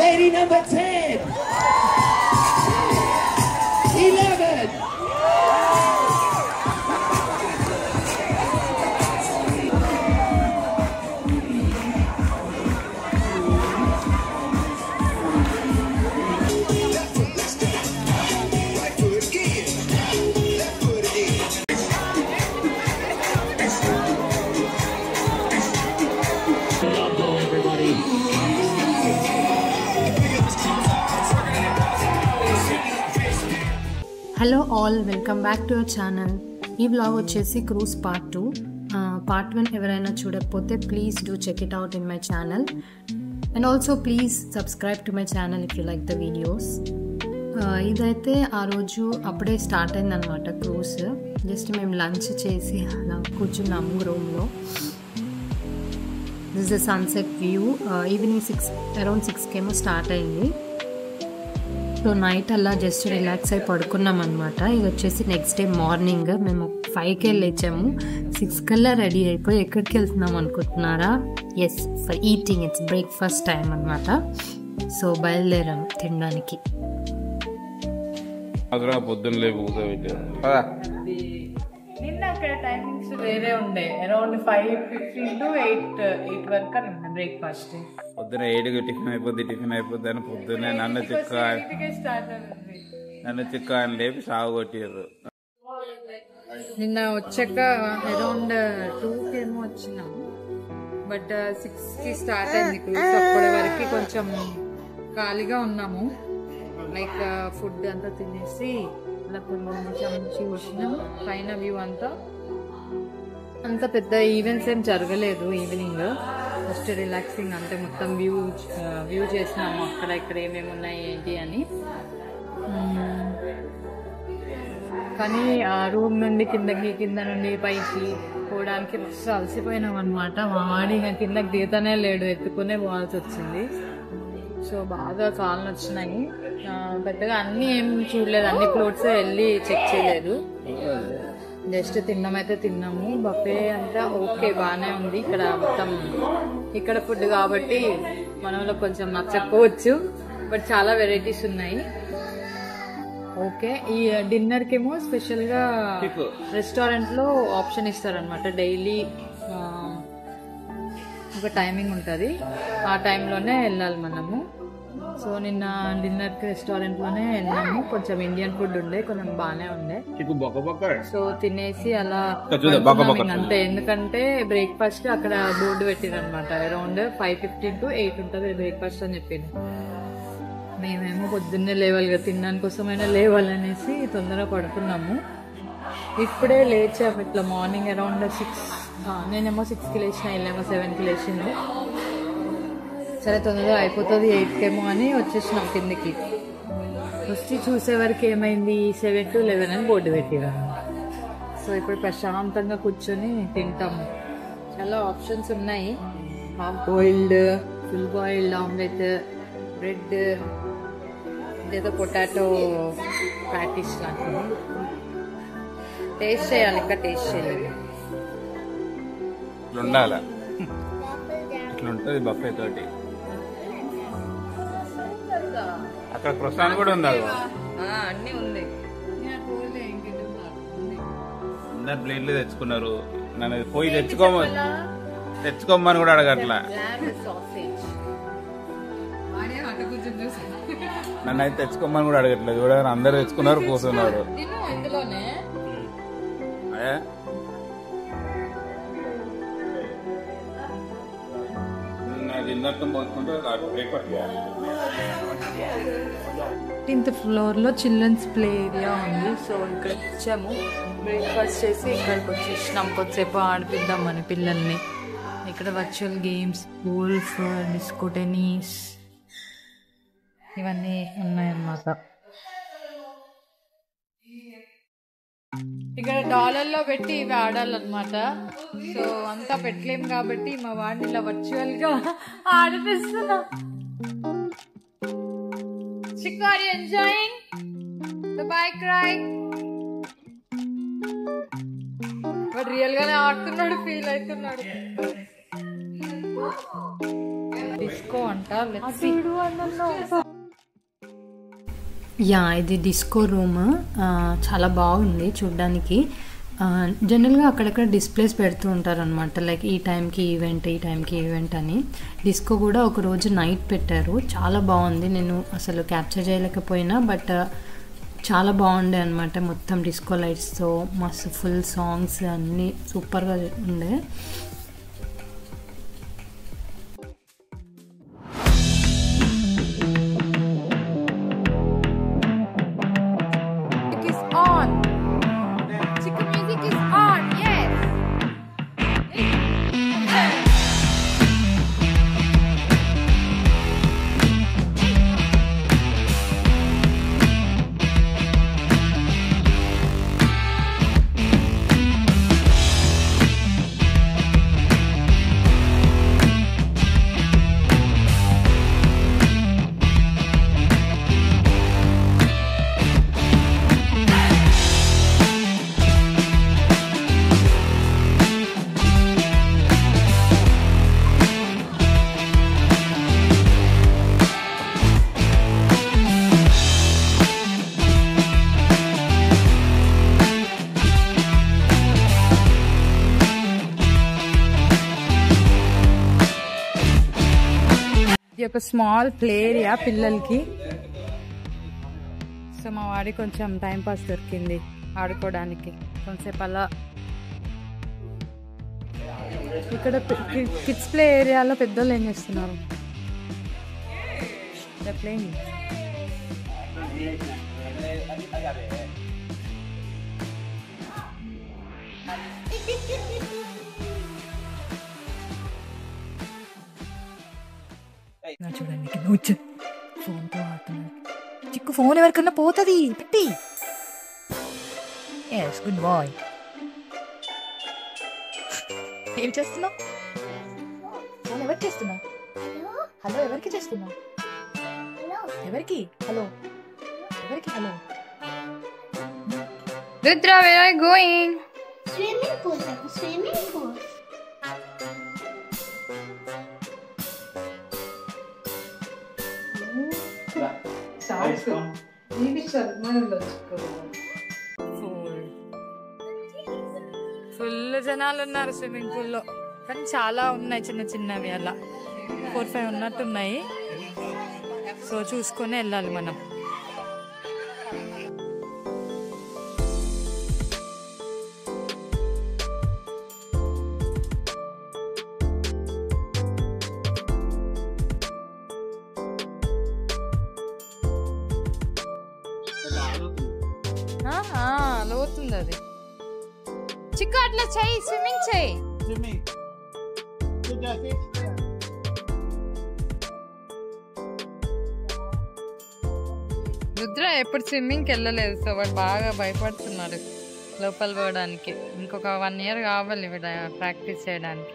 Lady number 10. 11. Hello all, welcome back to our channel. ఈ vlog వచ్చేసి cruise part 2. Part 1 ఎవరైనా చూడకపోతే please do check it out in my channel and also please subscribe to my channel if you like the videos. ఇదైతే ఆ రోజు అప్పుడే start అయిందనమాట cruise. Just మేము లంచ్ చేసి అలా కూర్చున్నాము రూమ్లో. This the sunset view. Evening around 6 start అయింది. సో నైట్ అలా జస్ట్ రిలాక్స్ అయి పడుకున్నాం అనమాట. ఇది వచ్చేసి నెక్స్ట్ డే మార్నింగ్ మేము 5 లేచాము. 6 రెడీ అయిపోయి ఎక్కడికి వెళ్తున్నాం అనుకుంటున్నారా? Yes, for eating. It's breakfast time అనమాట. సో బయలుదేరాము తినడానికి. పొద్దున్న నిన్న అక్కడ టైమింగ్స్ వేరే ఉండే. అరౌండ్ 5:15 to 8 వరకు అని ఉండే బ్రేక్ఫాస్ట్. పొద్దున 7కి టిఫిన్ అయిపోద్ది అని పొద్దున్నే నన్ను చిక్క అని లేపి సాగు కొట్టారు. నిన్న వచ్చాక అరౌండ్ 2 వచ్చినాము. బట్ 6కి స్టార్ట్ అయింది క్రూజ్. అప్పటి వరకు కొంచెం ఖాళీగా ఉన్నాము. లైక్ ఫుడ్ అంతా తినేసి అలా కొంచెం చూసినాం. పైన వ్యూ అంత పెద్ద ఈవెంట్స్ ఏం జరగలేదు ఈవినింగ్. జస్ట్ రిలాక్సింగ్ అంటే మొత్తం వ్యూ చేసినాము అక్కడ ఇక్కడ ఏమేమి ఉన్నాయి ఏంటి అని. కానీ ఆ రూమ్ నుండి కింద నుండి పైకి పోవడానికి మస్తు అలసిపోయినాం అనమాట. మా వాడి కిందకి దిగుతానే లేడు, ఎత్తుకునే పోవాల్సి వచ్చింది. సో బాగా కాళ్ళు వచ్చినాయి. పెద్దగా అన్నీ ఏం చూడలేదు, అన్ని ఫ్లోర్స్ వెళ్ళి చెక్ చేయలేదు. జస్ట్ తిన్నామైతే తిన్నాము. బఫే అంతా ఓకే, బాగానే ఉంది. ఇక్కడ మొత్తం ఇక్కడ ఫుడ్ కాబట్టి మనలో కొంచెం నచ్చకపోవచ్చు, బట్ చాలా వెరైటీస్ ఉన్నాయి. ఓకే. ఈ డిన్నర్కి ఏమో స్పెషల్గా రెస్టారెంట్లో ఆప్షన్ ఇస్తారనమాట. డైలీ ఒక టైమింగ్ ఉంటుంది, ఆ టైంలోనే వెళ్ళాలి మనము. సో నిన్న డిన్నర్కి రెస్టారెంట్లోనే వెళ్ళాము. కొంచెం ఇండియన్ ఫుడ్ ఉండే, కొంచెం బాగానే ఉండే. సో తినేసి అలా అంతే. ఎందుకంటే బ్రేక్ఫాస్ట్ అక్కడ బోర్డు పెట్టిరు అనమాట. అరౌండ్ 5:15 to 8 ఉంటుంది బ్రేక్ఫాస్ట్ అని చెప్పింది. మేమేమో పొద్దున్నే లేవాలి కదా, తినడానికి కోసమైనా లేవాలనేసి తొందరగా పడుకున్నాము. ఇప్పుడే లేచాము ఇట్లా మార్నింగ్ అరౌండ్ 6. నేనేమో 6కి లేచిన, వెళ్ళేమో 7కి లేచింది. సరే తొందరగా అయిపోతుంది 8 అని వచ్చేసినాం కిందికి. వచ్చి చూసే వరకు ఏమైంది 7 to 11 అని బోర్డు పెట్టిరా. సో ఇప్పుడు ప్రశాంతంగా కూర్చొని తింటాము. చాలా ఆప్షన్స్ ఉన్నాయి. Half boiled, full boiled omelette, bread, లేదా పొటాటో ప్యాటీస్ లాంటివి. టేస్ట్ చేయాలి, ఇంకా టేస్ట్ చేయాలి. ఉండాలి, ఇట్లా ఉంటుంది బఫే తోటి. అక్కడ ప్రసాదం కూడా ఉంది, అన్ని ఉంది. అందరు ప్లేట్లు తెచ్చుకున్నారు. నన్ను పోయి తెచ్చుకోమని కూడా అడగట్లా. నన్ను అయితే తెచ్చుకోమని కూడా అడగట్లేదు. చూడగానే అందరు తెచ్చుకున్నారు, కూర్చున్నారు. థర్టీన్త్ ఫ్లోర్లో చిల్డ్రన్స్ ప్లే ఏరియా ఉంది. సో ఇక్కడ వచ్చాము, బ్రేక్ఫాస్ట్ చేసి ఇక్కడికి వచ్చేసినాం. కొద్దిసేపు ఆడిపిద్దామని పిల్లల్ని. ఇక్కడ virtual games, golf, disco tennis ఇవన్నీ ఉన్నాయన్నమాట. ఇక్కడ డాలర్లో పెట్టి ఇవి ఆడాలన్నమాట. సో అంతా పెట్టలేము కాబట్టి మా వాడిని ఇలా వర్చువల్ గా ఆడిపిస్తున్నా. Chico, are you enjoying the bike ride? But real గానే ఆడుతున్నాడు, ఫీల్ అవుతున్నాడు. డిస్కో అంట. యా, ఇది డిస్కో రూమ్. చాలా బాగుంది చూడ్డానికి. జనరల్గా అక్కడక్కడ డిస్ప్లేస్ పెడుతూ ఉంటారనమాట, లైక్ ఈ టైంకి ఈవెంట్, ఈ టైంకి ఈవెంట్ అని. డిస్కో కూడా ఒకరోజు నైట్ పెట్టారు, చాలా బాగుంది. నేను అసలు క్యాప్చర్ చేయలేకపోయినా, బట్ చాలా బాగుండే అనమాట. మొత్తం డిస్కో లైట్స్తో మస్తు ఫుల్ సాంగ్స్ అన్నీ సూపర్గా ఉండే. ఇది ఒక స్మాల్ ప్లే ఏరియా పిల్లలకి. సో మా వాడికి కొంచెం టైం పాస్ దొరికింది ఆడుకోవడానికి కొంచెంసేపు అలా. ఇక్కడ కిడ్స్ ప్లే ఏరియాలో పెద్దోళ్ళు ఏం చేస్తున్నారు? ప్లేయింగ్. చూడండి ఫోన్తో ఆడుతున్నాడు. చిక్కు ఫోన్ ఎవరికన్నా పోతుంది పెట్టి. Yes, good bye. ఏం చేస్తున్నావు? ఫోన్ ఎవరికి చేస్తున్నావు? హలో ఎవరికి చేస్తున్నావు? ఎవరికి హలో? ఎవరికి hello? Rudra, where are you going? Swimming pool. Swimming pool. Full జనాలు ఉన్నారు స్విమ్మింగ్ పూల్లో, కానీ చాలా ఉన్నాయి చిన్న చిన్నవి, అలా 4-5 ఉన్నట్టున్నాయి. సో చూసుకొని వెళ్ళాలి మనం. లోతుంది అది. చిక్కు అట్లా చెయ్యి, స్విమ్మింగ్ చెయ్యి. రుద్ర ఎప్పుడు స్విమ్మింగ్కి వెళ్ళలేదు, సో వాడు బాగా భయపడుతున్నాడు లోపల పోవడానికి. ఇంకొక 1 year కావాలి వీడ ప్రాక్టీస్ చేయడానికి.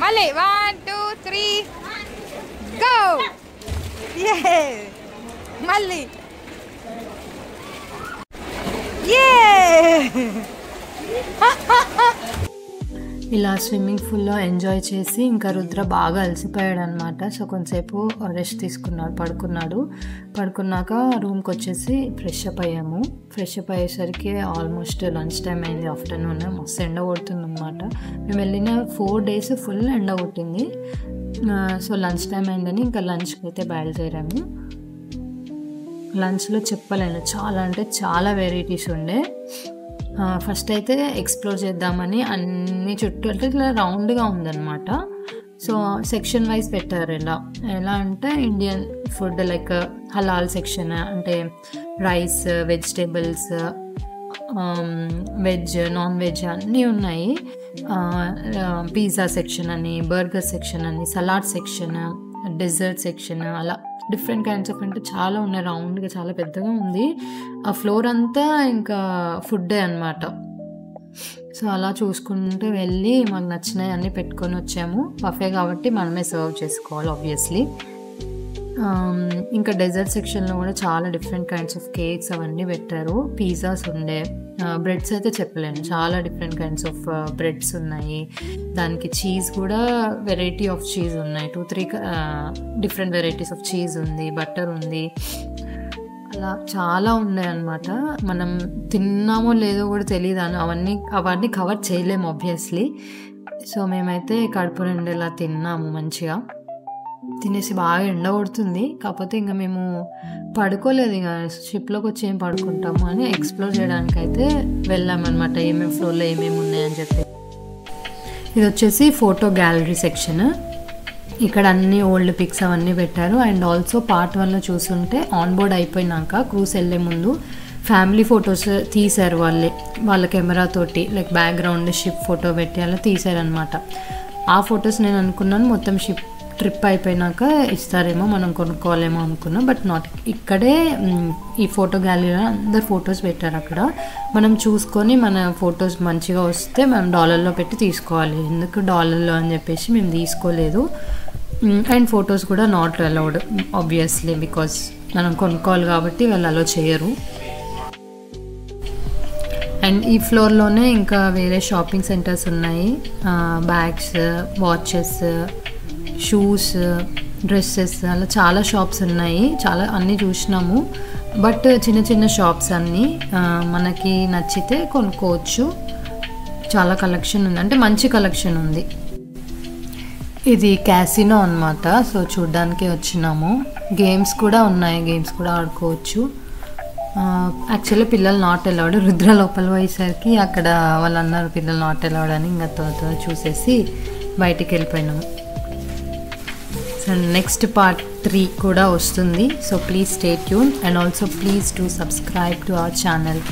మళ్ళీ 1 2 3 గో. మళ్ళీ ఇలా స్విమ్మింగ్ పూల్లో ఎంజాయ్ చేసి ఇంకా రుద్ర బాగా అలసిపోయాడు అనమాట. సో కొంతసేపు రెస్ట్ తీసుకున్నాడు, పడుకున్నాక రూమ్కి వచ్చేసి ఫ్రెష్ అప్ అయ్యాము. ఫ్రెష్ అప్ అయ్యేసరికి ఆల్మోస్ట్ లంచ్ టైం అయింది. ఆఫ్టర్నూన్ మస్తు ఎండ కొడుతుంది అనమాట. మేము వెళ్ళిన 4 days ఫుల్ ఎండ కొట్టింది. సో లంచ్ టైం అయిందని ఇంకా లంచ్కి అయితే బయలుదేరాము. లంచ్లో చెప్పలేను, చాలా అంటే చాలా వెరైటీస్ ఉండే. ఫస్ట్ అయితే ఎక్స్ప్లోర్ చేద్దామని అన్ని చుట్టూ అంటే ఇట్లా రౌండ్గా ఉందన్నమాట. సో సెక్షన్ వైజ్ పెట్టారు. ఎలా అంటే ఇండియన్ ఫుడ్ లైక్ హలాల్ సెక్షన్ అంటే rice, vegetables, veg, non veg అన్నీ ఉన్నాయి. పిజ్జా సెక్షన్ అని, బర్గర్ సెక్షన్ అని, సలాడ్ సెక్షన్, డెజర్ట్ సెక్షన్, అలా డిఫరెంట్ కైండ్స్ ఆఫ్ అంటే చాలా ఉన్నాయి. రౌండ్గా చాలా పెద్దగా ఉంది. ఆ ఫ్లోర్ అంతా ఇంకా ఫుడ్డే అనమాట. సో అలా చూసుకుంటూ వెళ్ళి మాకు నచ్చినవి అన్నీ పెట్టుకొని వచ్చాము. బఫే కాబట్టి మనమే సర్వ్ చేసుకోవాలి ఆబ్వియస్లీ. ఇంకా డెజర్ట్ సెక్షన్లో కూడా చాలా డిఫరెంట్ కైండ్స్ ఆఫ్ కేక్స్ అవన్నీ పెట్టారు. పిజ్జాస్ ఉండే, బ్రెడ్స్ అయితే చెప్పలేను, చాలా డిఫరెంట్ కైండ్స్ ఆఫ్ బ్రెడ్స్ ఉన్నాయి. దానికి చీజ్ కూడా వెరైటీ ఆఫ్ చీజ్ ఉన్నాయి, 2-3 డిఫరెంట్ వెరైటీస్ ఆఫ్ చీజ్ ఉంది, బటర్ ఉంది, అలా చాలా ఉన్నాయి అన్నమాట. మనం తిన్నామో లేదో కూడా తెలియదు, అవన్నీ కవర్ చేయలేము ఆబ్వియస్లీ. సో మేమైతే కడుపు నిండేలా తిన్నాము. మంచిగా తినేసి బాగా ఎండ కొడుతుంది, కాకపోతే ఇంకా మేము పడుకోలేదు. ఇక షిప్లోకి వచ్చి ఏం పడుకుంటాము అని ఎక్స్ప్లోర్ చేయడానికి అయితే వెళ్ళామన్నమాట, ఏమేమి ఫ్లోర్లో ఏమేమి ఉన్నాయని చెప్పి. ఇది వచ్చేసి ఫోటో గ్యాలరీ సెక్షన్. ఇక్కడ అన్ని ఓల్డ్ పిక్స్ అవన్నీ పెట్టారు. అండ్ ఆల్సో పార్ట్ 1లో చూస్తుంటే ఆన్ బోర్డ్ అయిపోయినాక క్రూజ్ వెళ్ళే ముందు ఫ్యామిలీ ఫొటోస్ తీశారు వాళ్ళ కెమెరా తోటి, లైక్ బ్యాక్గ్రౌండ్ షిప్ ఫోటో పెట్టి అలా తీశారనమాట. ఆ ఫొటోస్ నేను అనుకున్నాను మొత్తం షిప్ ట్రిప్ అయిపోయినాక ఇస్తారేమో, మనం కొనుక్కోవాలేమో అనుకున్నాం. బట్ నాట్, ఇక్కడే ఈ ఫోటో గ్యాలరీలో అందరు ఫొటోస్ పెట్టారు. అక్కడ మనం చూసుకొని మన ఫొటోస్ మంచిగా వస్తే మనం డాలర్లో పెట్టి తీసుకోవాలి. ఎందుకు డాలర్లో అని చెప్పేసి మేము తీసుకోలేదు. అండ్ ఫొటోస్ కూడా నాట్ అలౌడ్ ఆబ్వియస్లీ, బికాస్ మనం కొనుక్కోవాలి కాబట్టి వాళ్ళు అలో చేయరు. అండ్ ఈ ఫ్లోర్లోనే ఇంకా వేరే షాపింగ్ సెంటర్స్ ఉన్నాయి. బ్యాగ్స్, వాచెస్, షూస్, డ్రెస్సెస్, అలా చాలా షాప్స్ ఉన్నాయి. అన్నీ చూసినాము. బట్ చిన్న చిన్న షాప్స్ అన్నీ మనకి నచ్చితే కొనుక్కోవచ్చు. చాలా కలెక్షన్ ఉంది, అంటే మంచి కలెక్షన్ ఉంది. ఇది క్యాసినో అన్నమాట. సో చూడ్డానికి వచ్చినాము. గేమ్స్ కూడా ఉన్నాయి, గేమ్స్ కూడా ఆడుకోవచ్చు. యాక్చువల్లీ పిల్లలు నాట్ అలౌడ్. రుద్ర లోపల పోయేసరికి అక్కడ వాళ్ళు అన్నారు పిల్లలు నాట్ అలౌడ్ అని, ఇంకా త్వర చూసేసి బయటికి వెళ్ళిపోయినాము. సో నెక్స్ట్ పార్ట్ 3 కూడా వస్తుంది. So please stay tune and also please do subscribe to our channel.